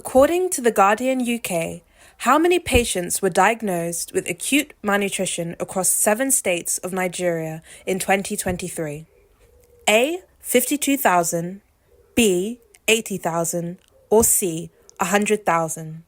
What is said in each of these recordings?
According to The Guardian UK, how many patients were diagnosed with acute malnutrition across 7 states of Nigeria in 2023? A. 52,000, B. 80,000, or C. 100,000?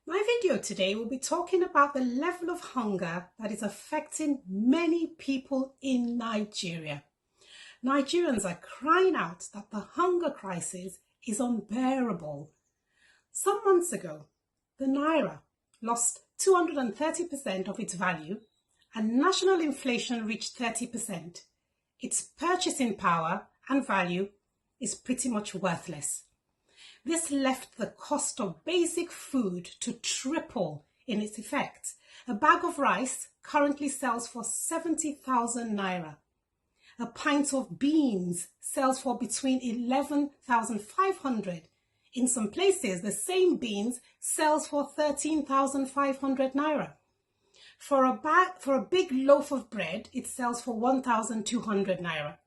My video today will be talking about the level of hunger that is affecting many people in Nigeria. Nigerians are crying out that the hunger crisis is unbearable. Some months ago, the Naira lost 230% of its value and national inflation reached 30%. Its purchasing power and value is pretty much worthless. This left the cost of basic food to triple in its effect. A bag of rice currently sells for 70,000 naira. A pint of beans sells for between 11,500. In some places, the same beans sells for 13,500 naira. For a big loaf of bread, it sells for 1,200 naira.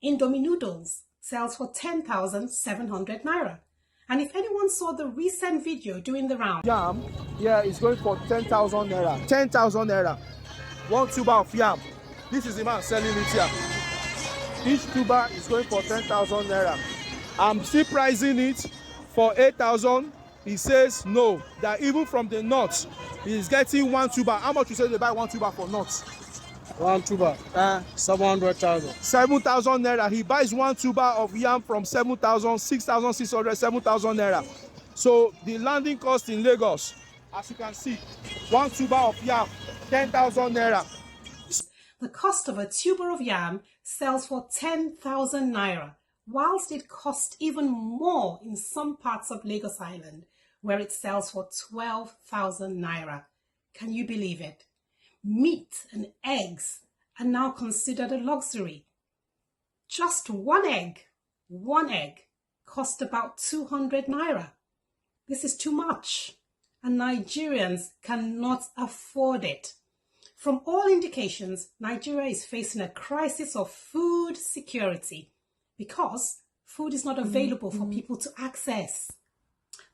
Indomie noodles sells for 10,700 naira. And if anyone saw the recent video doing the round, yam, it's going for 10,000 naira. 10,000 naira. 1 tuber of yam. This is the man selling it here. Each tuber is going for 10,000 naira. I'm still pricing it for 8,000. He says no, that even from the north, he's getting 1 tuber. How much you say they buy 1 tuber for north? 1 tuber, 700,000. 7,000 naira. He buys 1 tuber of yam from 7,000, 6,600, 7,000 naira. So the landing cost in Lagos, as you can see, 1 tuber of yam, 10,000 naira. The cost of a tuber of yam sells for 10,000 naira, whilst it costs even more in some parts of Lagos Island, where it sells for 12,000 naira. Can you believe it? Meat and eggs are now considered a luxury. Just one egg cost about 200 naira. This is too much, and Nigerians cannot afford it. From all indications, Nigeria is facing a crisis of food security because food is not available for people to access.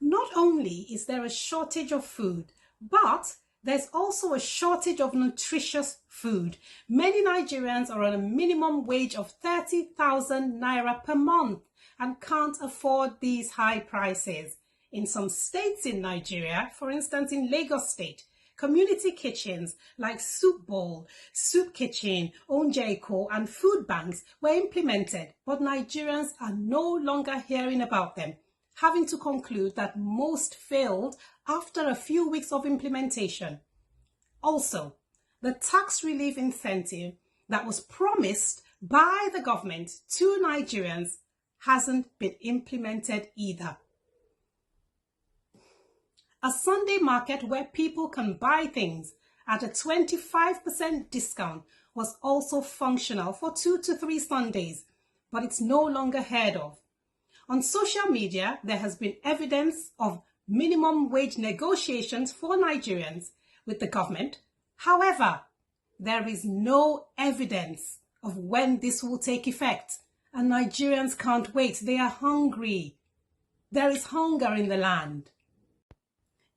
Not only is there a shortage of food, but there's also a shortage of nutritious food. Many Nigerians are on a minimum wage of 30,000 naira per month and can't afford these high prices. In some states in Nigeria, for instance in Lagos State, community kitchens like Soup Bowl, Soup Kitchen, Onjeko and food banks were implemented, but Nigerians are no longer hearing about them, having to conclude that most failed after a few weeks of implementation. Also, the tax relief incentive that was promised by the government to Nigerians hasn't been implemented either. A Sunday market where people can buy things at a 25% discount was also functional for 2 to 3 Sundays, but it's no longer heard of. On social media, there has been evidence of minimum wage negotiations for Nigerians with the government. However, there is no evidence of when this will take effect, and Nigerians can't wait. They are hungry. There is hunger in the land.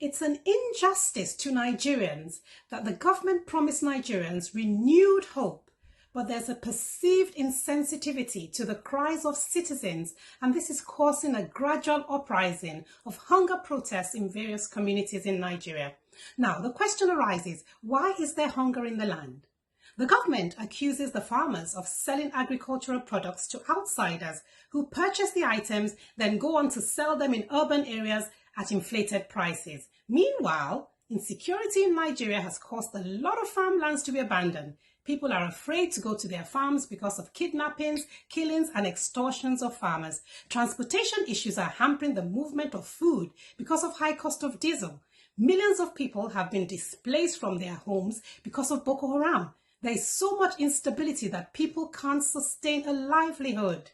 It's an injustice to Nigerians that the government promised Nigerians renewed hope, but there's a perceived insensitivity to the cries of citizens, and this is causing a gradual uprising of hunger protests in various communities in Nigeria. Now, the question arises, why is there hunger in the land? The government accuses the farmers of selling agricultural products to outsiders who purchase the items, then go on to sell them in urban areas at inflated prices. Meanwhile, insecurity in Nigeria has caused a lot of farmlands to be abandoned. People are afraid to go to their farms because of kidnappings, killings, and extortions of farmers. Transportation issues are hampering the movement of food because of high cost of diesel. Millions of people have been displaced from their homes because of Boko Haram. There is so much instability that people can't sustain a livelihood.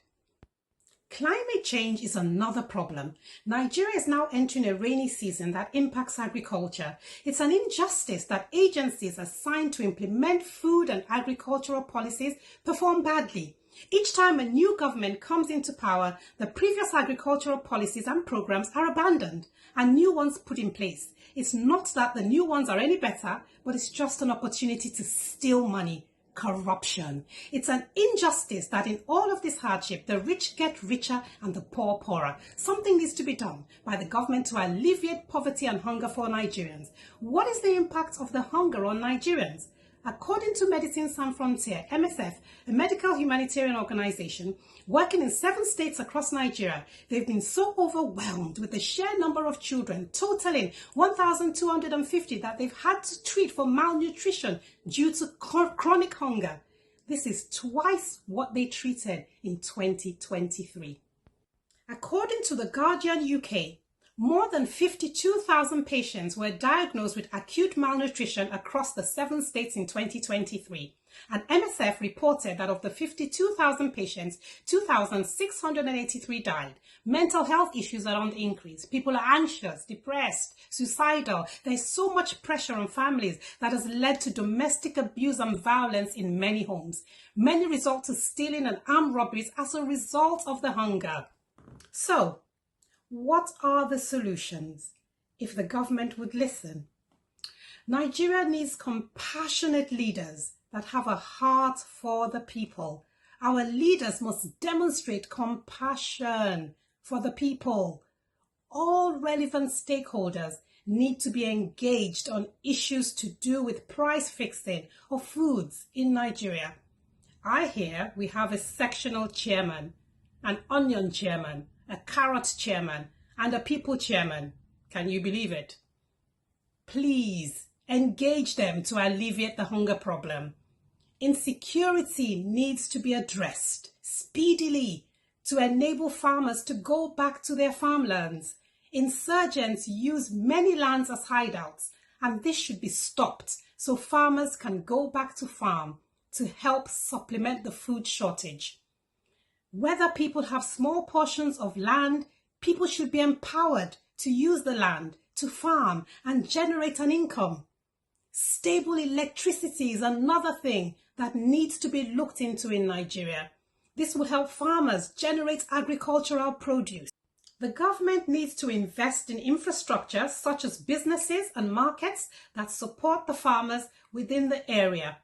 Climate change is another problem. Nigeria is now entering a rainy season that impacts agriculture. It's an injustice that agencies assigned to implement food and agricultural policies perform badly. Each time a new government comes into power, the previous agricultural policies and programs are abandoned and new ones put in place. It's not that the new ones are any better, but it's just an opportunity to steal money. Corruption. It's an injustice that in all of this hardship, the rich get richer and the poor poorer. Something needs to be done by the government to alleviate poverty and hunger for Nigerians. What is the impact of the hunger on Nigerians? According to Medicine Sans Frontières, MSF, a medical humanitarian organization working in 7 states across Nigeria, they've been so overwhelmed with the sheer number of children, totaling 1,250, that they've had to treat for malnutrition due to chronic hunger. This is twice what they treated in 2023. According to The Guardian UK, more than 52,000 patients were diagnosed with acute malnutrition across the 7 states in 2023. And MSF reported that of the 52,000 patients, 2,683 died. Mental health issues are on the increase. People are anxious, depressed, suicidal. There's so much pressure on families that has led to domestic abuse and violence in many homes. Many resort to stealing and armed robberies as a result of the hunger. So, what are the solutions if the government would listen? Nigeria needs compassionate leaders that have a heart for the people. Our leaders must demonstrate compassion for the people. All relevant stakeholders need to be engaged on issues to do with price fixing of foods in Nigeria. I hear we have a sectional chairman, an onion chairman, a carrot chairman, and a people chairman. Can you believe it? Please engage them to alleviate the hunger problem. Insecurity needs to be addressed speedily to enable farmers to go back to their farmlands. Insurgents use many lands as hideouts, and this should be stopped so farmers can go back to farm to help supplement the food shortage. Whether people have small portions of land, people should be empowered to use the land, to farm and generate an income. Stable electricity is another thing that needs to be looked into in Nigeria. This will help farmers generate agricultural produce. The government needs to invest in infrastructure such as businesses and markets that support the farmers within the area.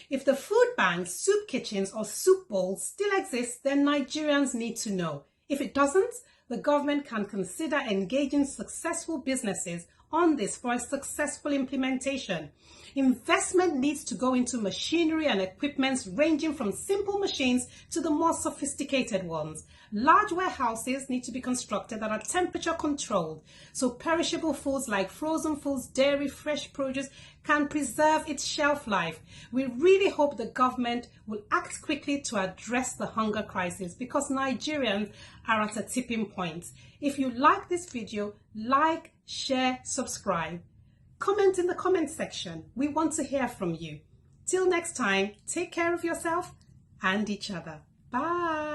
If the food banks, soup kitchens or soup bowls still exist, then Nigerians need to know. If it doesn't, the government can consider engaging successful businesses on this for a successful implementation. Investment needs to go into machinery and equipment ranging from simple machines to the more sophisticated ones. Large warehouses need to be constructed that are temperature controlled so perishable foods like frozen foods, dairy, fresh produce can preserve its shelf life. We really hope the government will act quickly to address the hunger crisis because Nigerians are at a tipping point. If you like this video, like, share, subscribe. Comment in the comment section. We want to hear from you. Till next time, take care of yourself and each other. Bye.